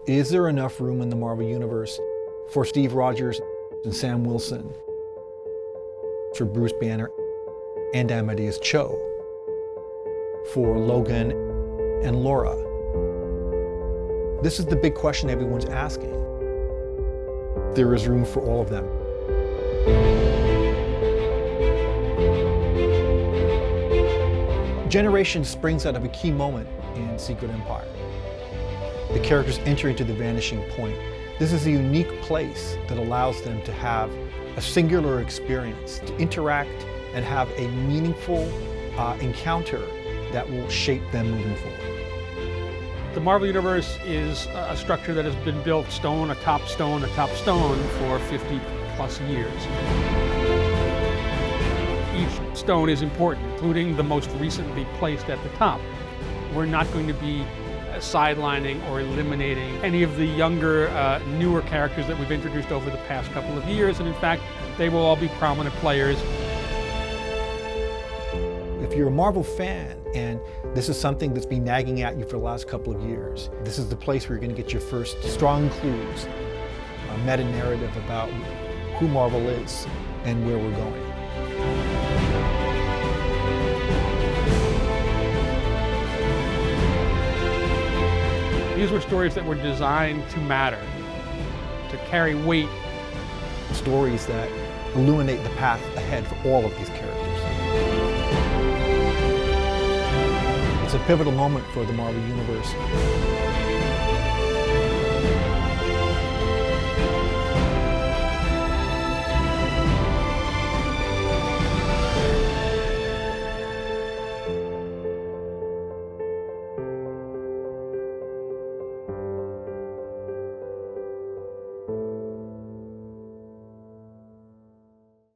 Is there enough room in the Marvel Universe for Steve Rogers and Sam Wilson, for Bruce Banner and Amadeus Cho, for Logan and Laura? This is the big question everyone's asking. There is room for all of them. Generation springs out of a key moment in Secret Empire. The characters enter into the Vanishing Point. This is a unique place that allows them to have a singular experience, to interact and have a meaningful encounter that will shape them moving forward. The Marvel Universe is a structure that has been built stone atop stone atop stone for 50 plus years. Each stone is important, including the most recently placed at the top. We're not going to be sidelining or eliminating any of the younger, newer characters that we've introduced over the past couple of years, and in fact, they will all be prominent players. If you're a Marvel fan and this is something that's been nagging at you for the last couple of years, this is the place where you're going to get your first strong clues, a meta-narrative about who Marvel is and where we're going. These were stories that were designed to matter, to carry weight. Stories that illuminate the path ahead for all of these characters. It's a pivotal moment for the Marvel Universe.